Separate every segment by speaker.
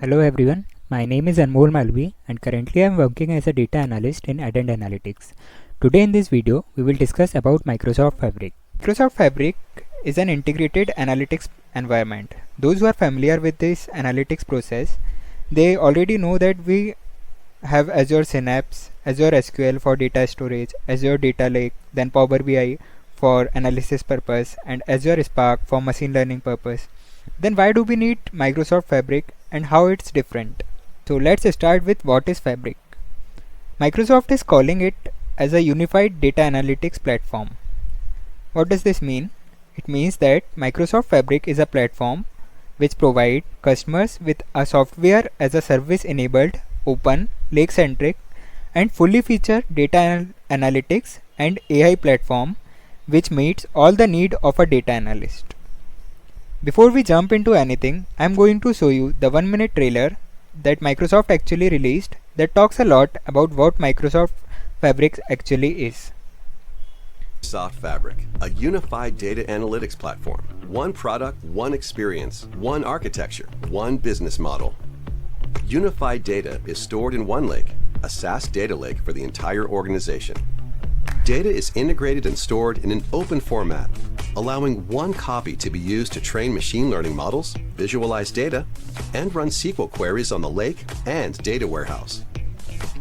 Speaker 1: Hello everyone, my name is Anmol Malvi and currently I am working as a data analyst in Adent Analytics. Today in this video, we will discuss about Microsoft Fabric. Microsoft Fabric is an integrated analytics environment. Those who are familiar with this analytics process, they already know that we have Azure Synapse, Azure SQL for data storage, Azure Data Lake, then Power BI for analysis purpose and Azure Spark for machine learning purpose. Then why do we need Microsoft Fabric and how it's different? So let's start with what is Fabric. Microsoft is calling it as a unified data analytics platform. What does this mean? It means that Microsoft Fabric is a platform which provides customers with a software as a service enabled, open, lake-centric and fully featured data analytics and AI platform which meets all the need of a data analyst. Before we jump into anything, I am going to show you the 1-minute trailer that Microsoft actually released that talks a lot about what Microsoft Fabric actually is.
Speaker 2: Microsoft Fabric, a unified data analytics platform. One product, one experience, one architecture, one business model. Unified data is stored in OneLake, a SaaS data lake for the entire organization. Data is integrated and stored in an open format, allowing one copy to be used to train machine learning models, visualize data, and run SQL queries on the lake and data warehouse.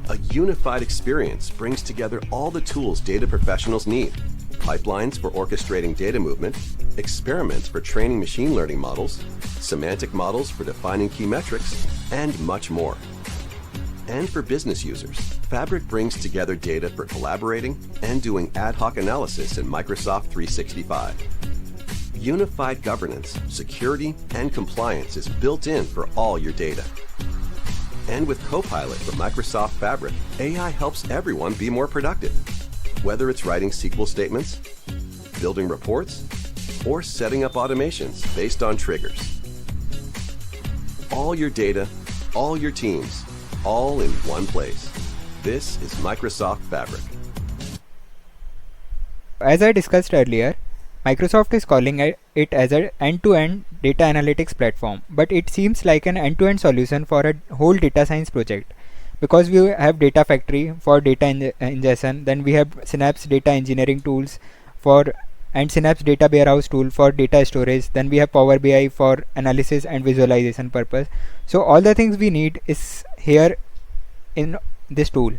Speaker 2: A unified experience brings together all the tools data professionals need: pipelines for orchestrating data movement, experiments for training machine learning models, semantic models for defining key metrics, and much more. And for business users, Fabric brings together data for collaborating and doing ad hoc analysis in Microsoft 365. Unified governance, security, and compliance is built in for all your data. And with Copilot for Microsoft Fabric, AI helps everyone be more productive. Whether it's writing SQL statements, building reports, or setting up automations based on triggers. All your data, all your teams, all in one place. This is Microsoft Fabric.
Speaker 1: As I discussed earlier, Microsoft is calling it as an end-to-end data analytics platform, but it seems like an end-to-end solution for a whole data science project, because we have Data Factory for data ingestion, then we have Synapse data engineering tools and Synapse data warehouse tool for data storage, then we have Power BI for analysis and visualization purpose. So all the things we need is here in this tool.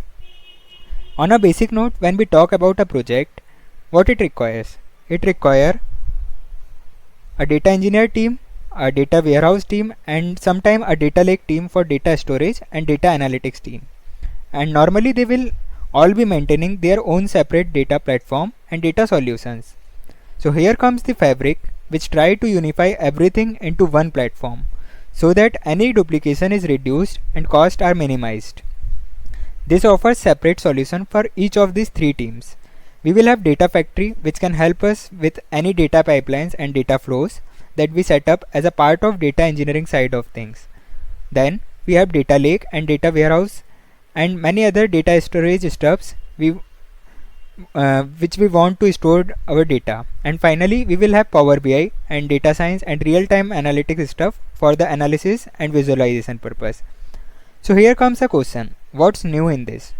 Speaker 1: On a basic note, when we talk about a project, what it requires? It requires a data engineer team, a data warehouse team, and sometime a data lake team for data storage and data analytics team. And normally they will all be maintaining their own separate data platform and data solutions. So here comes the Fabric, which try to unify everything into one platform so that any duplication is reduced and costs are minimized. This offers separate solution for each of these three teams. We will have Data Factory, which can help us with any data pipelines and data flows that we set up as a part of data engineering side of things. Then we have Data Lake and Data Warehouse and many other data storage stuffs which we want to store our data. And finally we will have Power BI and data science and real-time analytics stuff for the analysis and visualization purpose. So here comes a question, what's new in this?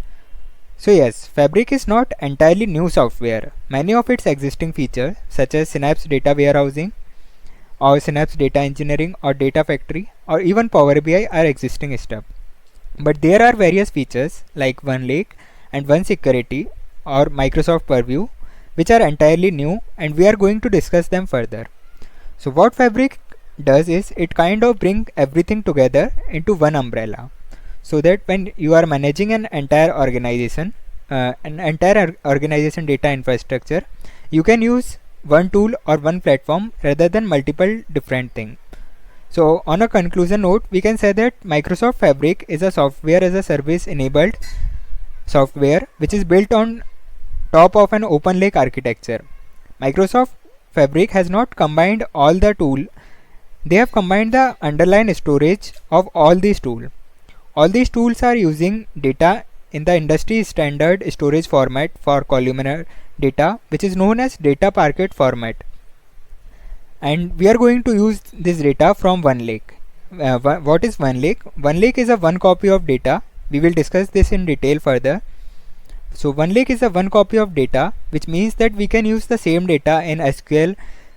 Speaker 1: So yes, Fabric is not entirely new software. Many of its existing features such as Synapse data warehousing or Synapse data engineering or Data Factory or even Power BI are existing stuff. But there are various features like OneLake and OneSecurity or Microsoft Purview which are entirely new, and we are going to discuss them further. So what Fabric does is it kind of brings everything together into one umbrella, so that when you are managing an entire organization data infrastructure, you can use one tool or one platform rather than multiple different things. So on a conclusion note, we can say that Microsoft Fabric is a software as a service enabled software which is built on top of an open lake architecture. Microsoft Fabric has not combined all the tools, they have combined the underlying storage of all these tools. All these tools are using data in the industry standard storage format for columnar data, which is known as data parquet format. And we are going to use this data from OneLake. what is OneLake? OneLake is a one copy of data. We will discuss this in detail further. So OneLake is a one copy of data, which means that we can use the same data in SQL,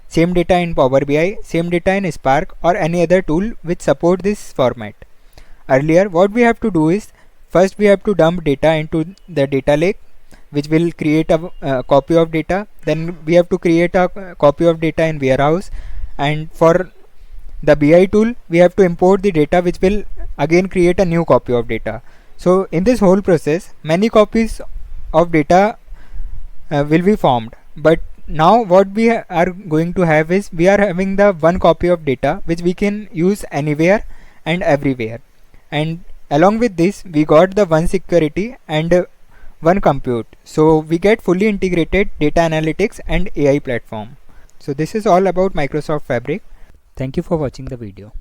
Speaker 1: same data in Power BI, same data in Spark or any other tool which support this format. Earlier, what we have to do is, first we have to dump data into the data lake, which will create a copy of data. Then we have to create a copy of data in warehouse, and for the BI tool we have to import the data, which will again create a new copy of data. So in this whole process, many copies of data will be formed, but now what we are going to have is, we are having the one copy of data which we can use anywhere and everywhere, and along with this we got the one security and one compute. So we get fully integrated data analytics and AI platform. So this is all about Microsoft Fabric. Thank you for watching the video.